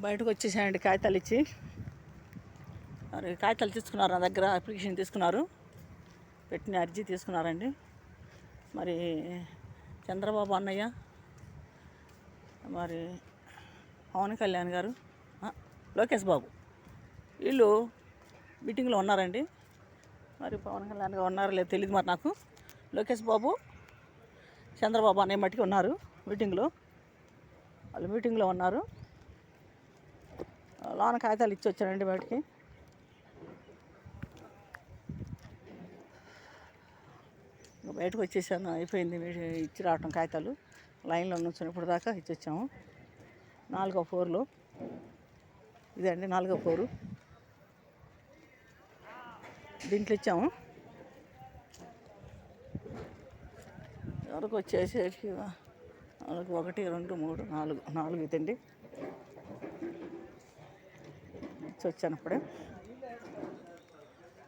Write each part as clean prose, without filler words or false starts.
బయటకు వచ్చేసాయండి కాగితాలు ఇచ్చి. మరి కాగితాలు తీసుకున్నారు, నా దగ్గర అప్లికేషన్ తీసుకున్నారు, పెట్టిన అర్జీ తీసుకున్నారండి. మరి చంద్రబాబు అన్నయ్య, మరి పవన్ కళ్యాణ్ గారు, లోకేష్ బాబు వీళ్ళు మీటింగ్లో ఉన్నారండి. మరి పవన్ కళ్యాణ్ గారు ఉన్నారో లేదు తెలియదు మరి నాకు. లోకేష్ బాబు, చంద్రబాబు అన్నయ్య మట్టికి ఉన్నారు మీటింగ్లో. వాళ్ళు మీటింగ్లో ఉన్నారు. లోన కాగితాలు ఇచ్చి వచ్చానండి బయటికి. బయటకు వచ్చేసాను, అయిపోయింది ఇచ్చి రావటం కాగితాలు. లైన్లో నుంచుని ఇప్పుడు దాకా ఇచ్చి వచ్చాము. 4వ ఫ్లోర్లో ఇదండి, 4వ ఫ్లోరు. దీంట్లో ఇచ్చాము. వరకు వచ్చేసి 1 2 3 4 ఇదండి. ఇచ్చి వచ్చాను అప్పుడే,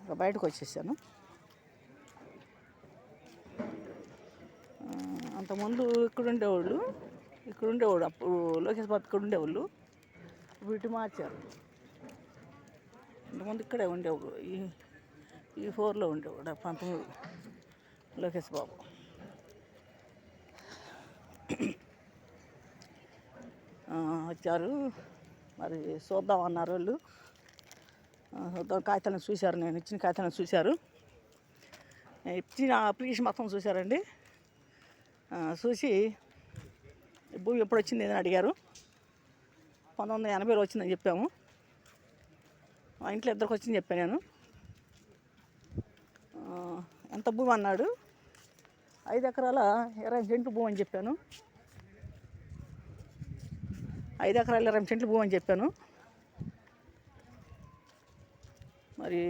ఇంకా బయటకు వచ్చేసాను. అంతకుముందు ఇక్కడ ఉండేవాడు అప్పుడు లోకేష్ బాబు ఇక్కడ ఉండేవాళ్ళు, వీటి మార్చారు. అంతకుముందు ఇక్కడే ఉండేవాడు, ఈ ఫ్లోర్లో ఉండేవాడు 19 లోకేష్ బాబు. వచ్చారు, మరి చూద్దాం అన్నారు వాళ్ళు. చూద్దాం, కాగితాలను చూశారు, నేను ఇచ్చిన కాగితాలను చూశారు, ఇచ్చిన అప్లికేషన్ మొత్తం చూశారండి. చూసి భూమి ఎప్పుడు వచ్చింది అని అడిగారు. 1980లో వచ్చిందని చెప్పాము. మా ఇంట్లో ఇద్దరికి వచ్చిందని చెప్పాను నేను. ఎంత భూమి అన్నాడు. 5 ఎకరాల 20 సెంట్లు భూమి అని చెప్పాను. 5 ఎకరాల 20 సెంట్లు భూమి అని చెప్పాను. మరి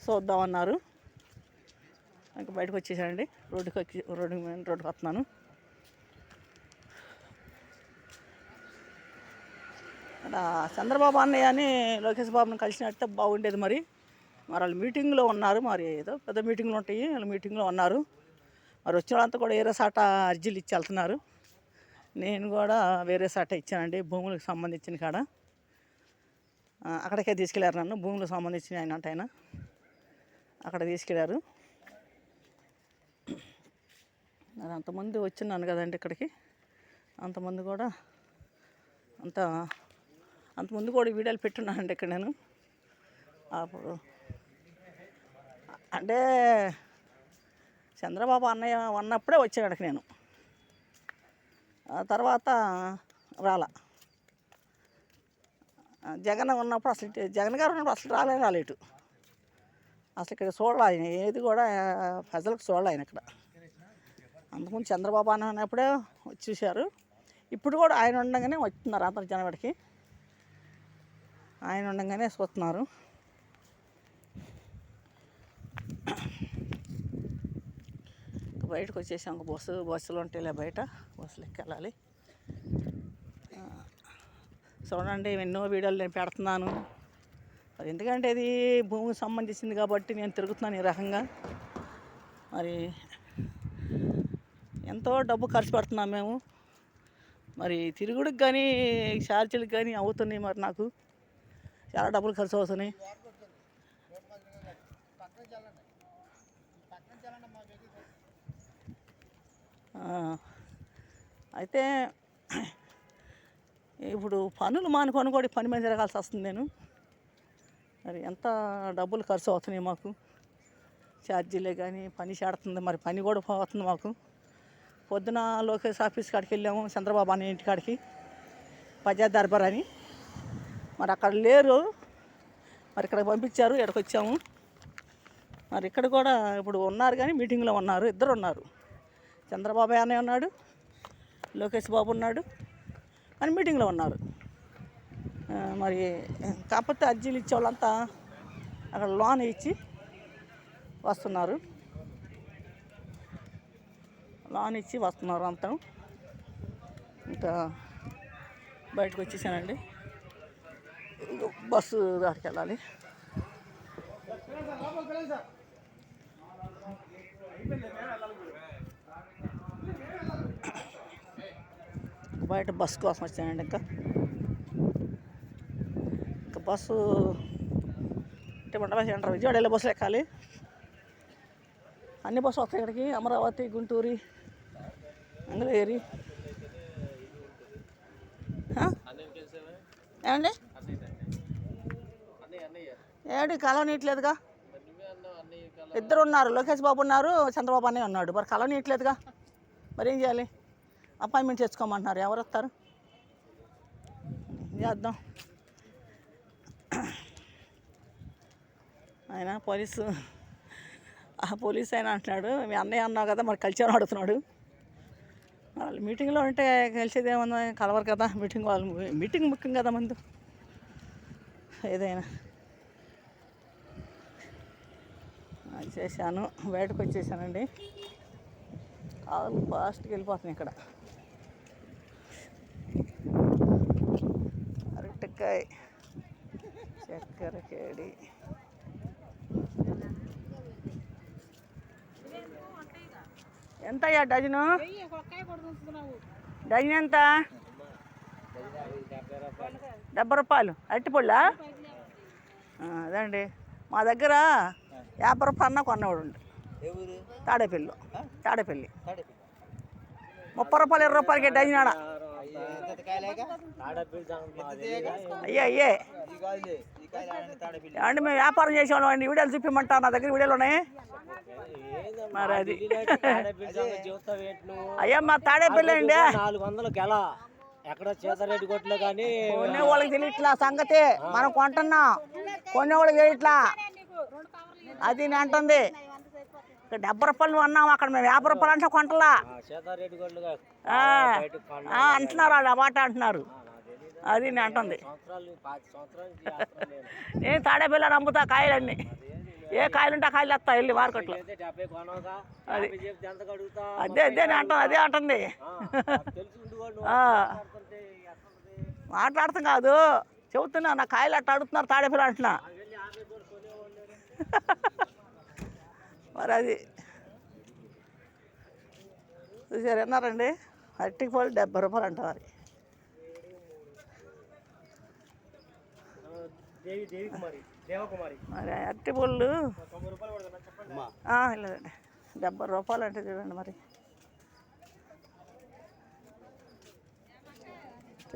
చూద్దామన్నారు. ఇంకా బయటకు వచ్చేసానండి, రోడ్డుకి వస్తున్నాను. అలా చంద్రబాబు అన్నయ్య అని లోకేష్ బాబుని కలిసినట్టే బాగుండేది. మరి వాళ్ళు మీటింగ్లో ఉన్నారు. మరి ఏదో పెద్ద మీటింగ్లు ఉంటాయి, వాళ్ళు మీటింగ్లో ఉన్నారు. మరి వచ్చిన వాళ్ళంతా కూడా వేరే సాట అర్జీలు ఇచ్చి వెళ్తున్నారు. నేను కూడా వేరే సాట ఇచ్చానండి, భూములకు సంబంధించిన కాడ. అక్కడికే తీసుకెళ్ళారు నన్ను, భూములకు సంబంధించిన ఆయన అంటే ఆయన అక్కడ తీసుకెళ్ళారు. మరి అంతమంది వచ్చిన్నాను కదండి ఇక్కడికి. అంతమంది కూడా అంతమంది కూడా వీడియోలు పెట్టున్నానండి ఇక్కడ నేను. అప్పుడు అంటే చంద్రబాబు అన్నయ్య ఉన్నప్పుడే వచ్చాను అక్కడికి నేను. ఆ తర్వాత రాలా. జగన్ ఉన్నప్పుడు జగన్ గారు ఉన్నప్పుడు అసలు రాలేటు. అసలు ఇక్కడ చూడాలి ఆయన, ఏది కూడా ప్రజలకు చూడాలి ఆయన ఇక్కడ. అంతకుముందు చంద్రబాబు అన్న ఉన్నప్పుడే వచ్చి చూశారు. ఇప్పుడు కూడా ఆయన ఉండగానే వస్తున్నారు అందరు జనవాడికి. ఆయన ఉండగానే చూస్తున్నారు. బయటకు వచ్చేసాం. బస్సులు ఉంటాయిలే బయట, బస్సులు ఎక్కి వెళ్ళాలి. చూడండి, ఎన్నో వీడియోలు నేను పెడుతున్నాను. మరి ఎందుకంటే ఇది భూమికి సంబంధించింది కాబట్టి నేను తిరుగుతున్నాను ఈ రకంగా. మరి ఎంతో డబ్బు ఖర్చు పెడుతున్నాం మేము. మరి తిరుగుడికి కానీ ఛార్జీలకు కానీ అవుతున్నాయి. మరి నాకు చాలా డబ్బులు ఖర్చు అవుతున్నాయి. అయితే ఇప్పుడు పనులు మానుకొని కూడా పని మీద తిరగాల్సి వస్తుంది నేను. మరి ఎంత డబ్బులు ఖర్చు అవుతున్నాయి మాకు, ఛార్జీలే కానీ పని చేడుతుంది. మరి పని కూడా పోతుంది మాకు. పొద్దున లోకేష్ ఆఫీస్ కాడికి వెళ్ళాము, చంద్రబాబు అన్న ఇంటి కాడికి, పంచాయత్ దర్బార్ అని. మరి అక్కడ లేరు, మరి ఇక్కడ పంపించారు, ఇక్కడికి వచ్చాము. మరి ఇక్కడ కూడా ఇప్పుడు ఉన్నారు కానీ మీటింగ్లో ఉన్నారు, ఇద్దరు ఉన్నారు. చంద్రబాబు అన్నయ్య ఉన్నాడు, లోకేష్ బాబు ఉన్నాడు, అని మీటింగ్లో ఉన్నారు. మరి కాకపోతే అర్జీలు ఇచ్చే వాళ్ళంతా అక్కడ లోన్ ఇచ్చి వస్తున్నారు, లోన్ ఇచ్చి వస్తున్నారు అంతా. ఇంకా బయటకు వచ్చేసానండి, బస్సు దానికి వెళ్ళాలి. బయట బస్సు కోసం వచ్చానండి. ఇంకా బస్సు అంటే మండపేట సెంటర్ విజయవాడ వెళ్ళే బస్సులు ఎక్కాలి. అన్ని బస్సులు వస్తాయి ఇక్కడికి, అమరావతి, గుంటూరు, మంగళగిరి. ఏమండి ఏమిటి కలవనీయట్లేదుగా? ఇద్దరు ఉన్నారు, లోకేష్ బాబు ఉన్నారు, చంద్రబాబు అనే ఉన్నాడు. మరి కలవనీయట్లేదుగా, మరి ఏం చేయాలి? అపాయింట్మెంట్ తెచ్చుకోమంటున్నారు. ఎవరు వస్తారు? చేద్దాం. ఆయన పోలీసు ఆయన అంటున్నాడు, మీ అన్నయ్య అన్నావు కదా, మరి కలిసాను అడుగుతున్నాడు. వాళ్ళు మీటింగ్లో ఉంటే కలిసేది ఏమన్నా, కలవరు కదా. మీటింగ్ ముఖ్యం కదా ముందు ఏదైనా. చేశాను, బయటకు వచ్చేసానండి. కాలు ఫాస్ట్గా వెళ్ళిపోతున్నాయి ఇక్కడ. అరటికాయ, చక్కెర కేడి, ఎంతయ్యా డజను? డజన్ ఎంత? 70 రూపాయలు. అరటిపళ్ళా? అదండి, మా దగ్గర 50 రూపాయలు అన్న కొన్నవాడు ఉండు. తాడేపల్లి 30 రూపాయలు 20 రూపాయలకి డజన్ ఆడ. అయ్యే అండి, మేము వ్యాపారం చేసేవాళ్ళం అండి. వీడియోలు చూపిమంటారు, నా దగ్గర వీడియోలు ఉన్నాయి. మరి అది అయ్యా మా తాడేపల్లి అండి. 400 ఎక్కడ చేతరెడ్డి కొట్లు కానీ కొనే వాళ్ళకి తెలియట్లా సంగతి. మనం కొంటున్నాం, కొనే వాళ్ళకి తెలియట్లా. అది నేను అంటుంది. ఇక్కడ 70 రూపాయలు అన్నాం, అక్కడ మేము 50 రూపాయలు అంటే కొంటలా అంటున్నారు వాళ్ళు. ఆ మాట అంటున్నారు. అది నేను అంటుంది. నేను తాడేపల్లి అమ్ముతా కాయలన్నీ. ఏ కాయలు ఉంటే ఆ కాయలు వస్తా వెళ్ళి మార్కెట్లో. అది అదే నేను అంటాను, అదే అంటుంది. మాట్లాడుతాం కాదు, చెబుతున్నా. నా కాయలు అట్ట అడుగుతున్నారు తాడేపల్లి అంటున్నా. మరి అది చూసారు, విన్నారండి? అరటి పళ్ళు 70 రూపాయలు అంటారు. మరి అరటి పళ్ళు లేదండి 70 రూపాయలు అంటే చూడండి. మరి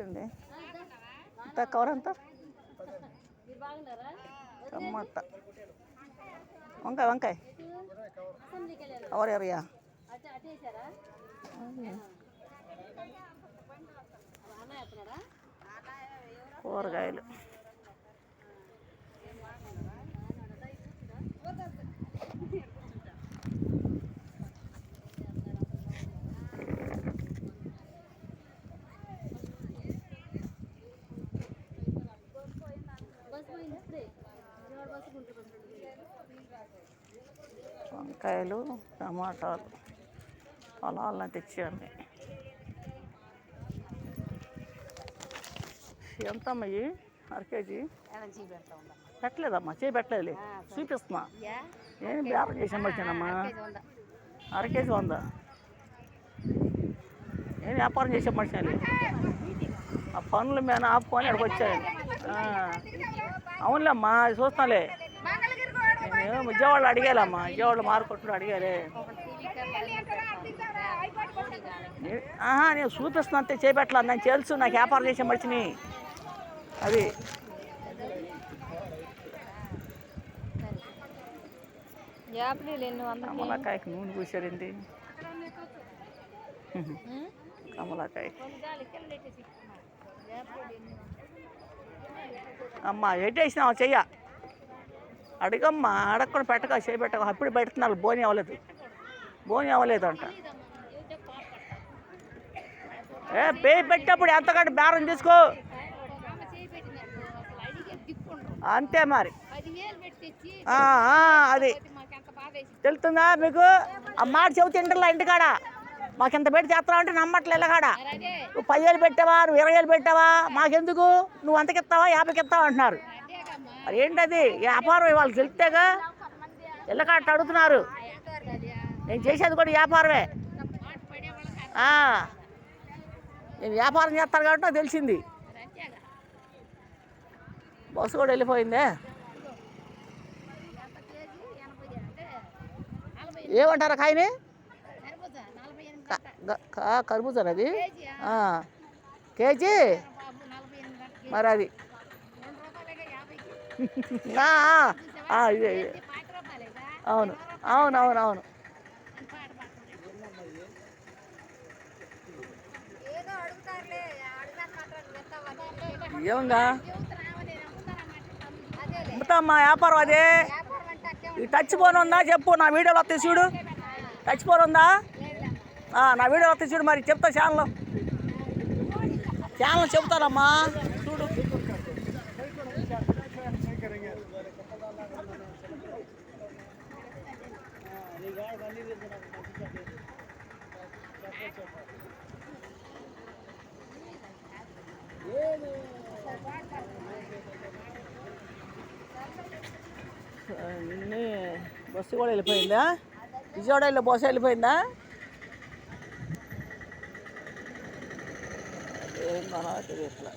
అండి ఇంత కవర్ అంతా. టమాటా, వంకాయ కవర్ ఎరియా, కూరగాయలు, వంకాయలు, టమాటాలు పొలాలను తెచ్చాను. ఎంతమ్మా ఇవి? 1/2 కేజీ పెట్టలేదమ్మా, చేయి పెట్టలేదు. చూపిస్తున్నా. నేను వ్యాపారం చేసాను వచ్చానమ్మా. 1/2 కేజీ 100. నేను వ్యాపారం చేసే మనిషిని. ఆ పనులు మేము ఆపుకొని అక్కడికి వచ్చాను. అవునులేమ్మా, చూస్తానులే. నేను విజయవాడలో అడిగాలమ్మా, విజయవాడలో మార్కెట్లో అడిగాలే. నేను చూపిస్తున్నా అంతే, చేపెట్టలేదు. నేను తెలుసు, నాకు వ్యాపారం చేసే మనిషిని. అది కమలాకాయకి నూనె పూసారండి. కమలాకాయ అమ్మా ఎట్టేసినావు చెయ్య. అడిగమ్మా, అడగకుండా పెట్టక చేయబెట్టక. అప్పుడు పెడుతున్నారు, బోని అవ్వలేదు అంట. పే పెట్టినప్పుడు ఎంతకంటే బేరం తీసుకో అంతే. మరి అది తెలుస్తుందా మీకు? ఆ మాట చెబుతుంటారులా ఇంటికాడ. మాకు ఎంత పెట్టి చేస్తున్నావు అంటే నమ్మట్లే. ఇళ్ళకాడ నువ్వు 10,000 పెట్టావా, నువ్వు 20,000 పెట్టావా, మాకెందుకు, నువ్వు అంతకి ఇస్తావా 50కి ఇస్తావా అంటున్నారు. మరి ఏంటది వ్యాపారం? వాళ్ళకి తెలిస్తేగా ఇళ్ళకాడ అడుగుతున్నారు. నేను చేసేది కూడా వ్యాపారమే. నేను వ్యాపారం చేస్తాను కాబట్టి నాకు తెలిసింది. బస్సు కూడా వెళ్ళిపోయిందే. ఏమంటారా కాయని? కర్బూజా అది కేజీ మరి అది అవును అవును అవును అవును. ఏముందా అమ్ముతామ్మా వ్యాపారం అదే. ఈ టచ్ ఫోన్ ఉందా చెప్పు, నా వీడియోలో వస్తాయి చూడు. టచ్ ఫోన్ ఉందా? నా వీడియోలో వస్తాయి చూడు. మరి చెప్తా ఛానల్ చెప్తానమ్మా చూడు. అన్నీ బస్సు కూడా వెళ్ళిపోయిందా? విజయవాడ వెళ్ళే బస్సు వెళ్ళిపోయిందా? ఏం తెలియట్లా.